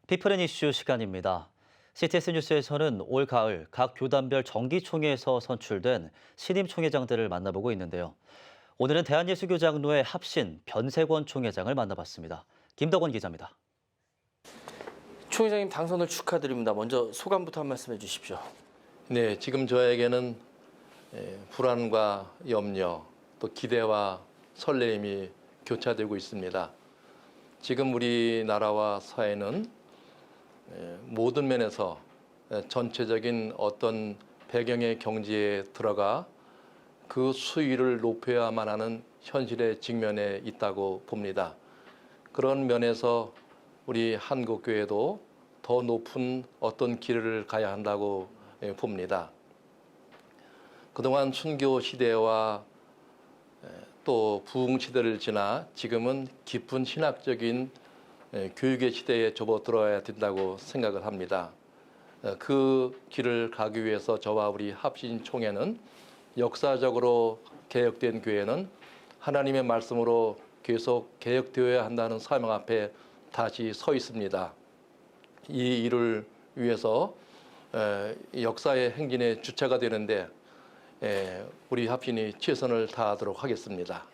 피플앤 이슈 시간입니다. CTS 뉴스에서는 올 가을 각 교단별 정기총회에서 선출된 신임 총회장들을 만나보고 있는데요. 오늘은 대한예수교장로회 합신 변세권 총회장을 만나봤습니다. 김덕원 기자입니다. 총회장님 당선을 축하드립니다. 먼저 소감부터 한 말씀 해주십시오. 네, 지금 저에게는 불안과 염려, 또 기대와 설레임이 교차되고 있습니다. 지금 우리나라와 사회는 모든 면에서 전체적인 어떤 배경의 경지에 들어가 그 수위를 높여야만 하는 현실에 직면해 있다고 봅니다. 그런 면에서 우리 한국교회도 더 높은 어떤 길을 가야 한다고 봅니다. 그동안 순교 시대와 또 부흥 시대를 지나 지금은 깊은 신학적인 교육의 시대에 접어들어야 된다고 생각을 합니다. 그 길을 가기 위해서 저와 우리 합신총회는 역사적으로 개혁된 교회는 하나님의 말씀으로 계속 개혁되어야 한다는 사명 앞에 다시 서 있습니다. 이 일을 위해서 역사의 행진의 주체가 되는데 우리 합신이 최선을 다하도록 하겠습니다.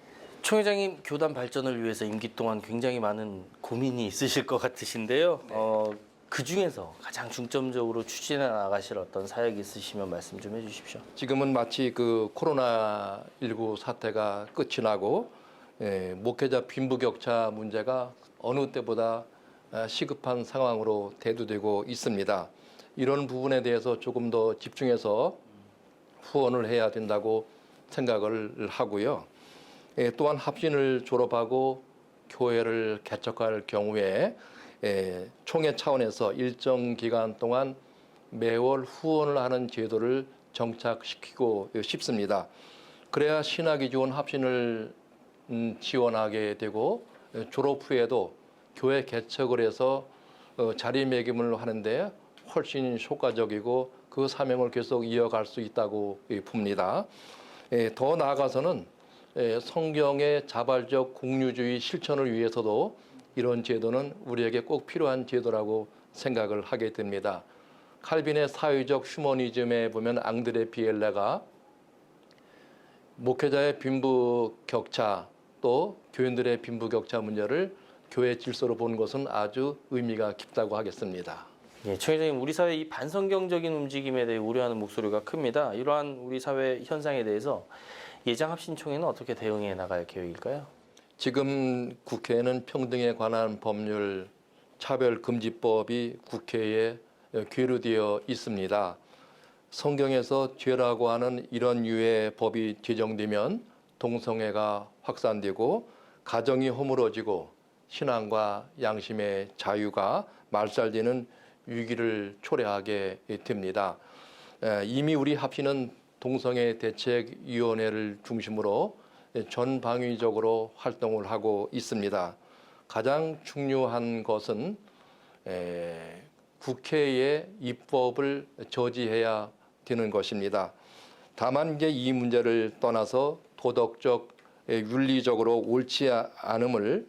총회장님 교단 발전을 위해서 임기 동안 굉장히 많은 고민이 있으실 것 같으신데요. 그 중에서 가장 중점적으로 추진해 나가실 어떤 사역이 있으시면 말씀 좀 해주십시오. 지금은 마치 그 코로나19 사태가 끝이 나고 목회자 빈부격차 문제가 어느 때보다 시급한 상황으로 대두되고 있습니다. 이런 부분에 대해서 조금 더 집중해서 후원을 해야 된다고 생각을 하고요. 또한 합신을 졸업하고 교회를 개척할 경우에 총회 차원에서 일정 기간 동안 매월 후원을 하는 제도를 정착시키고 싶습니다. 그래야 신학이 좋은 합신을 지원하게 되고 졸업 후에도 교회 개척을 해서 자리매김을 하는데 훨씬 효과적이고 그 사명을 계속 이어갈 수 있다고 봅니다. 더 나아가서는 성경의 자발적 공유주의 실천을 위해서도 이런 제도는 우리에게 꼭 필요한 제도라고 생각을 하게 됩니다. 칼빈의 사회적 휴머니즘에 보면 앙드레 비엘레가 목회자의 빈부격차 또 교인들의 빈부격차 문제를 교회 질서로 보는 것은 아주 의미가 깊다고 하겠습니다. 예, 총회장님 우리 사회 이 반성경적인 움직임에 대해 우려하는 목소리가 큽니다. 이러한 우리 사회 현상에 대해서 예장 합신총회는 어떻게 대응해 나갈 계획일까요? 지금 국회에는 평등에 관한 법률 차별금지법이 국회에 계류되어 있습니다. 성경에서 죄라고 하는 이런 유의 법이 제정되면 동성애가 확산되고 가정이 허물어지고 신앙과 양심의 자유가 말살되는 위기를 초래하게 됩니다. 이미 우리 합신은 동성애 대책위원회를 중심으로 전방위적으로 활동을 하고 있습니다. 가장 중요한 것은 국회의 입법을 저지해야 되는 것입니다. 다만 이제 이 문제를 떠나서 도덕적, 윤리적으로 옳지 않음을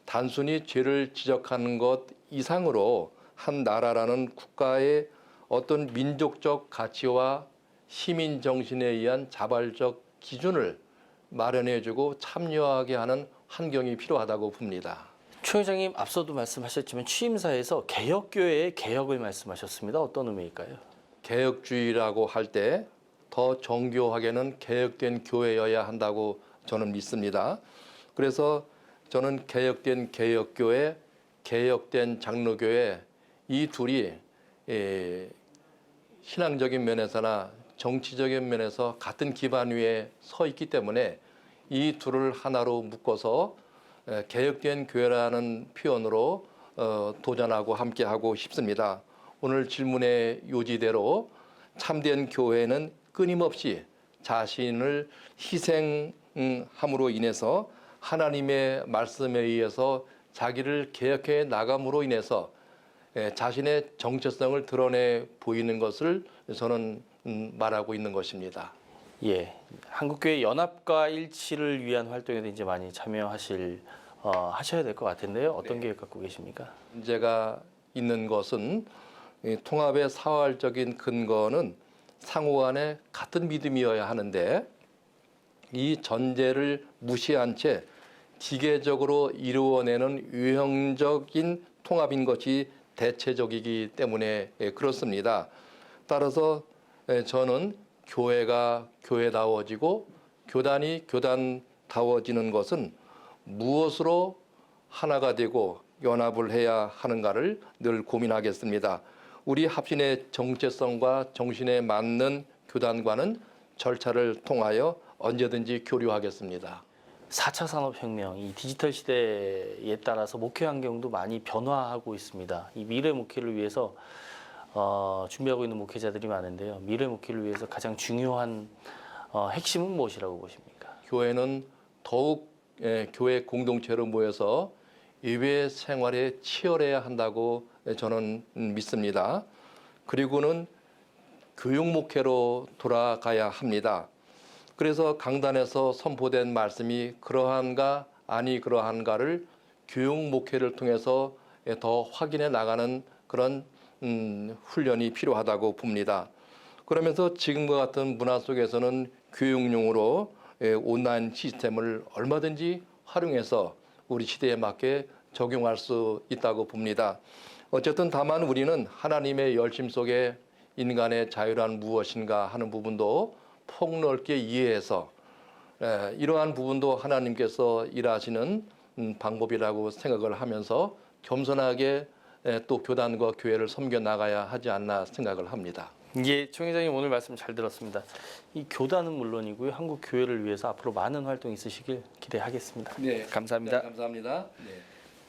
단순히 죄를 지적하는 것 이상으로 한 나라라는 국가의 어떤 민족적 가치와 시민 정신에 의한 자발적 기준을 마련해주고 참여하게 하는 환경이 필요하다고 봅니다. 총회장님 앞서도 말씀하셨지만 취임사에서 개혁교회의 개혁을 말씀하셨습니다. 어떤 의미일까요? 개혁주의라고 할 때 더 정교하게는 개혁된 교회여야 한다고 저는 믿습니다. 그래서 저는 개혁된 개혁교회, 개혁된 장로교회 이 둘이 신앙적인 면에서나 정치적인 면에서 같은 기반 위에 서 있기 때문에 이 둘을 하나로 묶어서 개혁된 교회라는 표현으로 도전하고 함께하고 싶습니다. 오늘 질문의 요지대로 참된 교회는 끊임없이 자신을 희생함으로 인해서 하나님의 말씀에 의해서 자기를 개혁해 나감으로 인해서 자신의 정체성을 드러내 보이는 것을 저는 말하고 있는 것입니다. 예, 한국교회 연합과 일치를 위한 활동에도 이제 많이 참여하셔야 될 것 같은데요. 어떤 계획 갖고 계십니까? 문제가 있는 것은 이 통합의 사활적인 근거는 상호간에 같은 믿음이어야 하는데 이 전제를 무시한 채 기계적으로 이루어내는 유형적인 통합인 것이 대체적이기 때문에 그렇습니다. 따라서 저는 교회가 교회다워지고 교단이 교단다워지는 것은 무엇으로 하나가 되고 연합을 해야 하는가를 늘 고민하겠습니다. 우리 합신의 정체성과 정신에 맞는 교단과는 절차를 통하여 언제든지 교류하겠습니다. 4차 산업혁명, 이 디지털 시대에 따라서 목회 환경도 많이 변화하고 있습니다. 이 미래 목회를 위해서 준비하고 있는 목회자들이 많은데요. 미래 목회를 위해서 가장 중요한 핵심은 무엇이라고 보십니까? 교회는 더욱 교회 공동체로 모여서 예배 생활에 치열해야 한다고 저는 믿습니다. 그리고는 교육 목회로 돌아가야 합니다. 그래서 강단에서 선포된 말씀이 그러한가 아니 그러한가를 교육 목회를 통해서 더 확인해 나가는 그런 훈련이 필요하다고 봅니다. 그러면서 지금과 같은 문화 속에서는 교육용으로 온라인 시스템을 얼마든지 활용해서 우리 시대에 맞게 적용할 수 있다고 봅니다. 어쨌든 다만 우리는 하나님의 열심 속에 인간의 자유란 무엇인가 하는 부분도 폭넓게 이해해서 이러한 부분도 하나님께서 일하시는 방법이라고 생각을 하면서 겸손하게 또 교단과 교회를 섬겨 나가야 하지 않나 생각을 합니다. 예, 총회장님 오늘 말씀 잘 들었습니다. 이 교단은 물론이고요. 한국 교회를 위해서 앞으로 많은 활동 있으시길 기대하겠습니다. 네, 감사합니다. 네, 감사합니다. 네.